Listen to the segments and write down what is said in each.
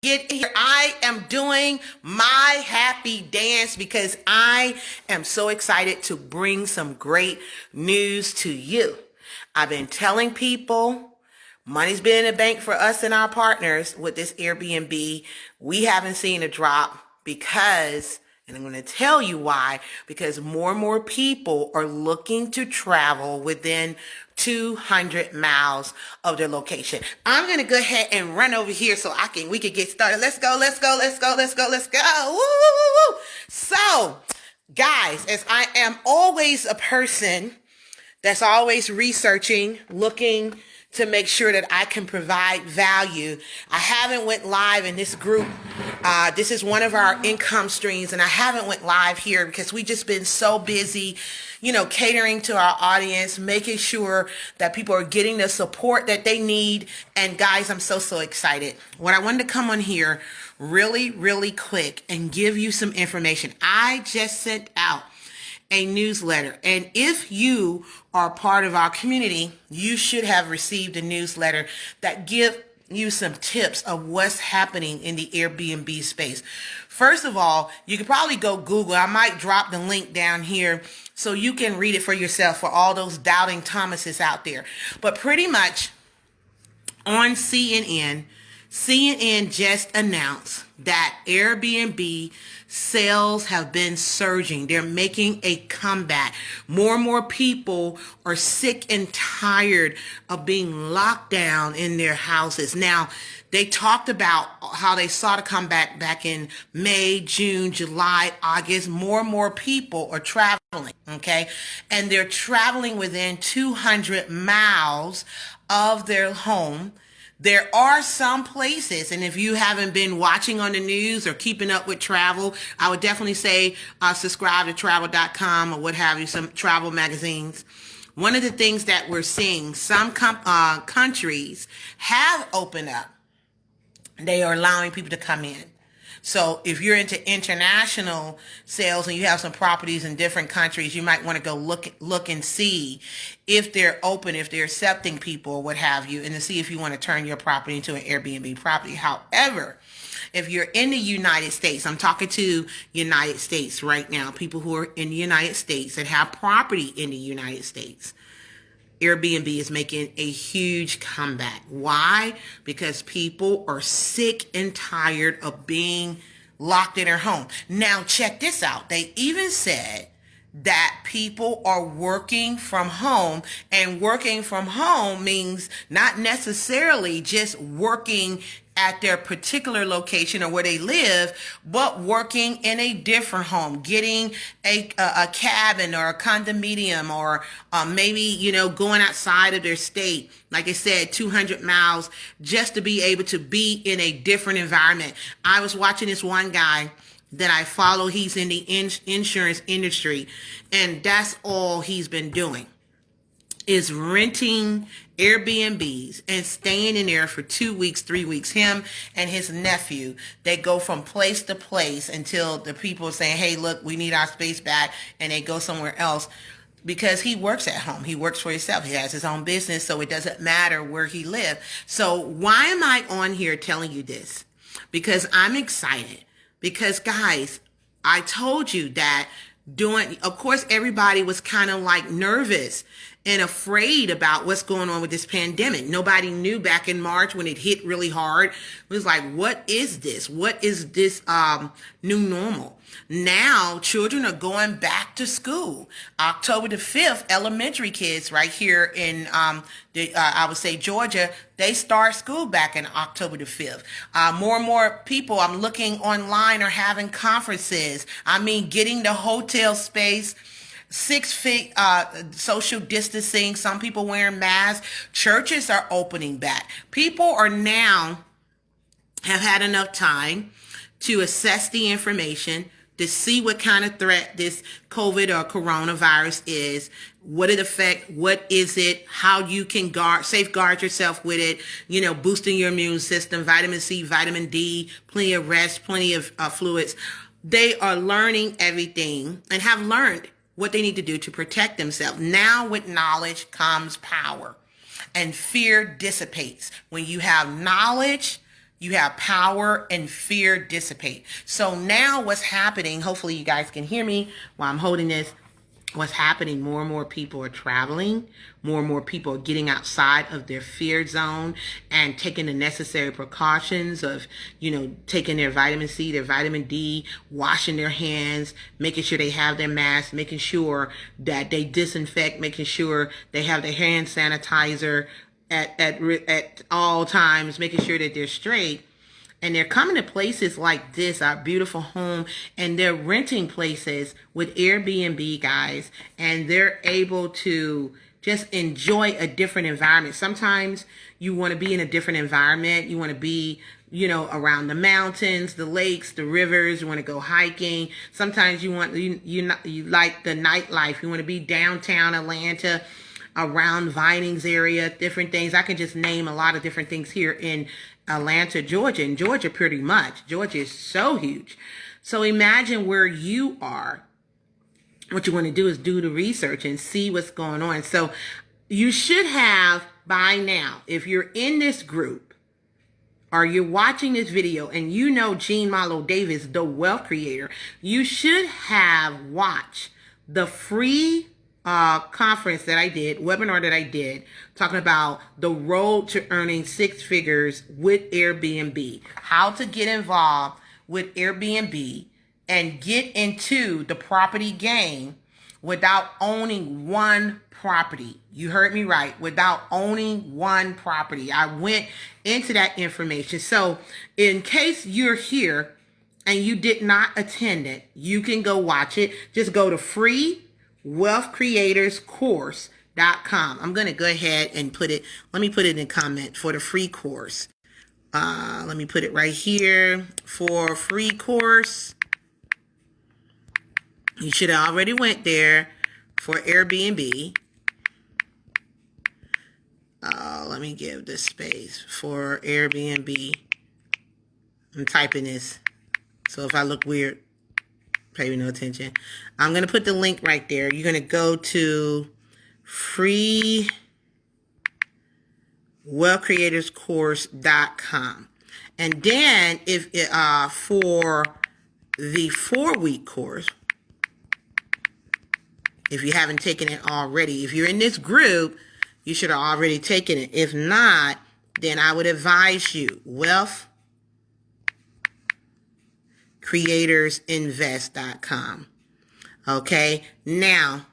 Get here. I am doing my happy dance because I am so excited to bring some great news to you. I've been telling people money's been in the bank for us and our partners with this Airbnb. We haven't seen a drop because, and I'm going to tell you why, because more and more people are looking to travel within 200 miles of their location. I'm going to go ahead and run over here so we can get started. Let's go. Woo, woo, woo, woo. So, guys, as I am always a person that's always researching, looking to make sure that I can provide value. I haven't went live in this group. This is one of our income streams, and I haven't went live here because we just been so busy, catering to our audience, making sure that people are getting the support that they need. And guys, I'm so excited. What I wanted to come on here really quick and give you some information. I just sent out a newsletter, and if you are part of our community, you should have received a newsletter that give you some tips of what's happening in the Airbnb space. First of all, you could probably go Google. I might drop the link down here so you can read it for yourself for all those doubting Thomases out there. But pretty much on CNN just announced that Airbnb sales have been surging. They're making a comeback. More and more people are sick and tired of being locked down in their houses. Now, they talked about how they saw the comeback back in May, June, July, August. More and more people are traveling, okay? And they're traveling within 200 miles of their home. There are some places, and if you haven't been watching on the news or keeping up with travel, I would definitely say subscribe to travel.com or what have you, some travel magazines. One of the things that we're seeing, some countries have opened up. They are allowing people to come in. So if you're into international sales and you have some properties in different countries, you might want to go look and see if they're open, if they're accepting people or what have you, and to see if you want to turn your property into an Airbnb property. However, if you're in the United States, I'm talking to United States right now, people who are in the United States that have property in the United States. Airbnb is making a huge comeback. Why? Because people are sick and tired of being locked in their home. Now, check this out. They even said that people are working from home, and working from home means not necessarily just working at their particular location or where they live, but working in a different home, getting a cabin or a condominium, or maybe, going outside of their state, like I said, 200 miles, just to be able to be in a different environment. I was watching this one guy that I follow. He's in the insurance industry, and that's all he's been doing is renting Airbnbs and staying in there for 2 weeks, 3 weeks. Him and his nephew, they go from place to place until the people are saying, hey, look, we need our space back, and they go somewhere else. Because he works at home. He works for himself. He has his own business, so it doesn't matter where he lives. So why am I on here telling you this? Because I'm excited. Because, guys, I told you that of course, everybody was kind of like nervous and afraid about what's going on with this pandemic. Nobody knew back in March when it hit really hard. It was like, what is this? What is this new normal? Now, children are going back to school. October the 5th, elementary kids right here in, I would say, Georgia, they start school back in October the 5th. More and more people I'm looking online are having conferences. Getting the hotel space, 6 feet social distancing, some people wearing masks. Churches are opening back. People are now have had enough time to assess the information, to see what kind of threat this COVID or coronavirus is, what it affects, what is it, how you can safeguard yourself with it, boosting your immune system, vitamin C, vitamin D, plenty of rest, plenty of fluids. They are learning everything and have learned what they need to do to protect themselves. Now with knowledge comes power, and fear dissipates. When you have knowledge, You have power and fear dissipate. So now what's happening, hopefully you guys can hear me while I'm holding this. What's happening, more and more people are traveling. More and more people are getting outside of their fear zone and taking the necessary precautions of, taking their vitamin C, their vitamin D, washing their hands, making sure they have their masks, making sure that they disinfect, making sure they have their hand sanitizer at all times, making sure that they're straight. And they're coming to places like this, our beautiful home, and they're renting places with Airbnb, guys, and they're able to just enjoy a different environment. Sometimes you want to be in a different environment. You want to be, around the mountains, the lakes, the rivers. You want to go hiking. Sometimes you like the nightlife. You want to be downtown Atlanta, around Vinings area, different things. I can just name a lot of different things here in Atlanta, Georgia, and Georgia pretty much. Georgia is so huge. So imagine where you are. What you want to do is do the research and see what's going on. So you should have by now, if you're in this group or you're watching this video and you know Jean Marlo Davis, the wealth creator, you should have watched the free conference that I did, webinar that I did, talking about the road to earning 6 figures with Airbnb, how to get involved with Airbnb and get into the property game without owning one property. You heard me right, without owning one property. I went into that information. So in case you're here and you did not attend it, you can go watch it. Just go to freewealthcreatorscourse.com. I'm going to go ahead and let me put it in comment for the free course. Let me put it right here for free course. You should have already went there for Airbnb. Let me give this space for Airbnb. I'm typing this, so if I look weird, pay no attention. I'm going to put the link right there. You're going to go to freewealthcreatorscourse.com. And then if for the 4-week course, if you haven't taken it already, if you're in this group, you should have already taken it. If not, then I would advise you, wealthcreatorsinvest.com. Okay, now,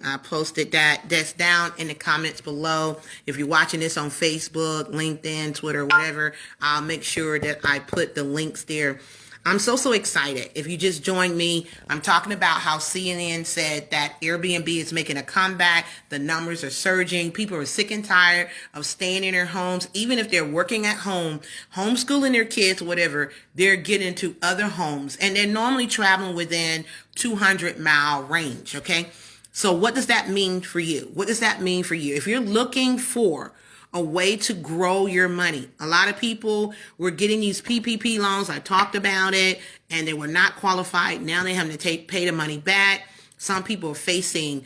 I posted that's down in the comments below. If you're watching this on Facebook, LinkedIn, Twitter, whatever, I'll make sure that I put the links there. I'm so excited. If you just joined me, I'm talking about how CNN said that Airbnb is making a comeback. The numbers are surging. People are sick and tired of staying in their homes. Even if they're working at home, homeschooling their kids, whatever, they're getting to other homes. And they're normally traveling within 200-mile range, okay? So what does that mean for you? What does that mean for you? If you're looking for a way to grow your money. A lot of people were getting these PPP loans. I talked about it, and they were not qualified. Now they have to pay the money back. Some people are facing,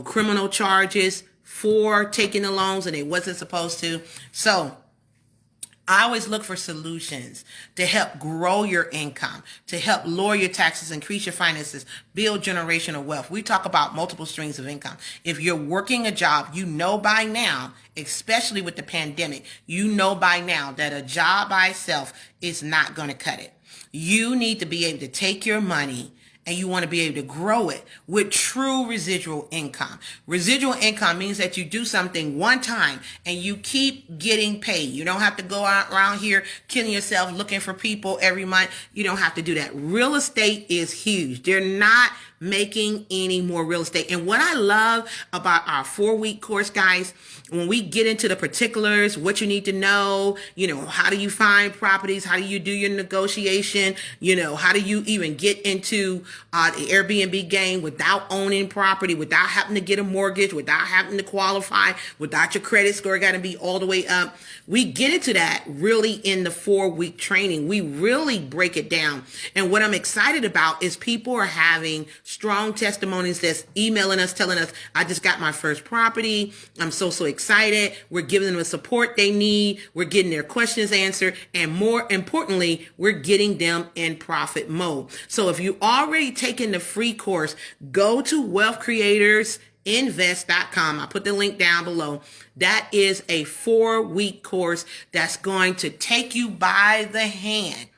criminal charges for taking the loans and they wasn't supposed to. So I always look for solutions to help grow your income, to help lower your taxes, increase your finances, build generational wealth. We talk about multiple streams of income. If you're working a job, you know by now, especially with the pandemic, you know by now that a job by itself is not going to cut it. You need to be able to take your money and you want to be able to grow it with true residual income. Residual income means that you do something one time and you keep getting paid. You don't have to go out around here killing yourself looking for people every month. You don't have to do that. Real estate is huge. They're not making any more real estate. And what I love about our 4-week course, guys, when we get into the particulars, what you need to know, how do you find properties? How do you do your negotiation? How do you even get into the Airbnb game without owning property, without having to get a mortgage, without having to qualify, without your credit score got to be all the way up. We get into that really in the 4-week training. We really break it down. And what I'm excited about is people are having strong testimonies that's emailing us, telling us, I just got my first property. I'm so excited. We're giving them the support they need. We're getting their questions answered. And more importantly, we're getting them in profit mode. So if you already taken the free course, go to wealthcreatorsinvest.com. I put the link down below. That is a 4-week course that's going to take you by the hand,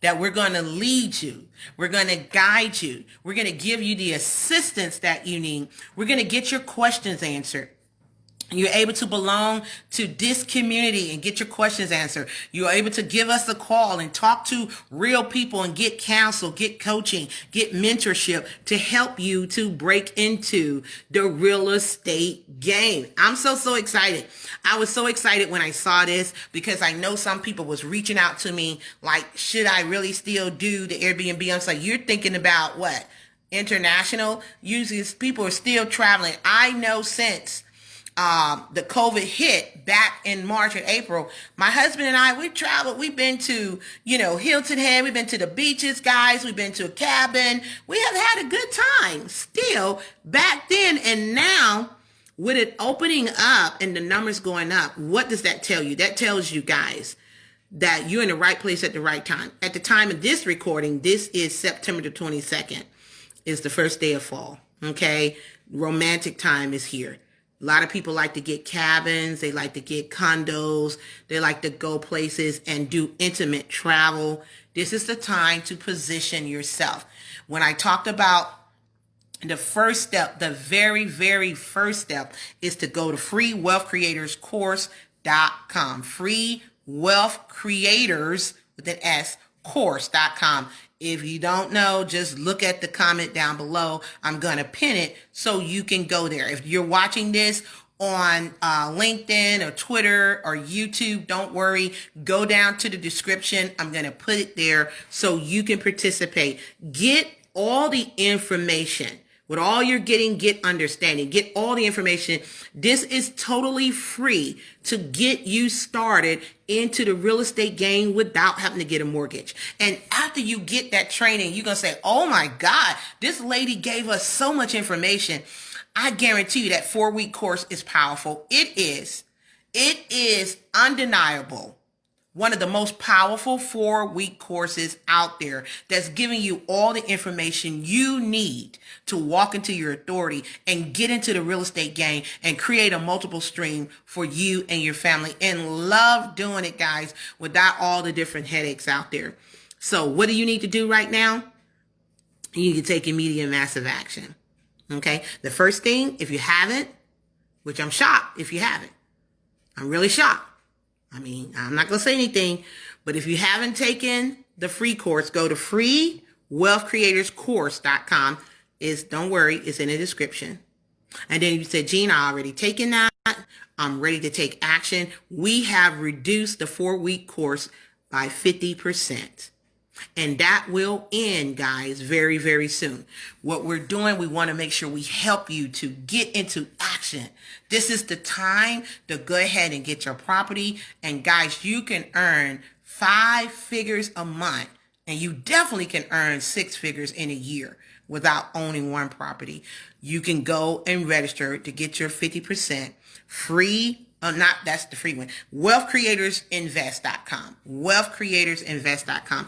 that we're going to lead you. We're going to guide you. We're going to give you the assistance that you need. We're going to get your questions answered. You're able to belong to this community and get your questions answered. You're able to give us a call and talk to real people and get counsel, get coaching, get mentorship to help you to break into the real estate game. I'm so excited. I was so excited when I saw this because I know some people was reaching out to me like, should I really still do the Airbnb? I was like, you're thinking about what? International? Usually people are still traveling. I know since the COVID hit back in March and April, my husband and I, we traveled. We've been to, Hilton Head. We've been to the beaches, guys. We've been to a cabin. We have had a good time still back then. And now with it opening up and the numbers going up, what does that tell you? That tells you guys that you're in the right place at the right time. At the time of this recording, this is September the 22nd. It's the first day of fall. Okay. Romantic time is here. A lot of people like to get cabins. They like to get condos. They like to go places and do intimate travel. This is the time to position yourself. When I talked about the first step, the very, very first step is to go to freewealthcreatorscourse.com. Freewealthcreators with an S, course.com. If you don't know, just look at the comment down below. I'm going to pin it so you can go there. If you're watching this on LinkedIn or Twitter or YouTube, don't worry. Go down to the description. I'm going to put it there so you can participate. Get all the information. With all you're getting, get understanding. Get all the information. This is totally free to get you started into the real estate game without having to get a mortgage. And after you get that training, you're going to say, oh my God, this lady gave us so much information. I guarantee you that 4-week course is powerful. It is undeniable. One of the most powerful 4-week courses out there that's giving you all the information you need to walk into your authority and get into the real estate game and create a multiple stream for you and your family, and love doing it, guys, without all the different headaches out there. So what do you need to do right now? You need to take immediate massive action. Okay. The first thing, if you haven't, which I'm shocked if you haven't, I'm really shocked. I mean, I'm not going to say anything, but if you haven't taken the free course, go to freewealthcreatorscourse.com. Don't worry, it's in the description. And then you said, Gene, I already taken that. I'm ready to take action. We have reduced the 4-week course by 50%. And that will end, guys, very, very soon. What we're doing, we want to make sure we help you to get into action. This is the time to go ahead and get your property. And guys, you can earn 5 figures a month. And you definitely can earn 6 figures in a year without owning one property. You can go and register to get your 50% free. That's the free one. Wealthcreatorsinvest.com. Wealthcreatorsinvest.com.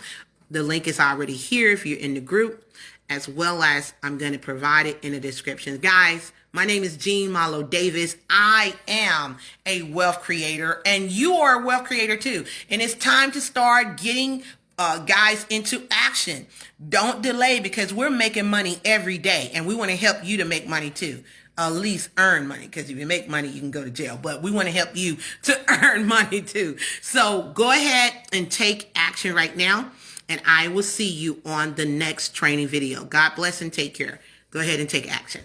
The link is already here if you're in the group, as well as I'm going to provide it in the description. Guys, my name is Jean Marlo Davis. I am a wealth creator, and you are a wealth creator too. And it's time to start getting guys into action. Don't delay, because we're making money every day, and we want to help you to make money too. At least earn money, because if you make money, you can go to jail. But we want to help you to earn money too. So go ahead and take action right now, and I will see you on the next training video. God bless and take care. Go ahead and take action.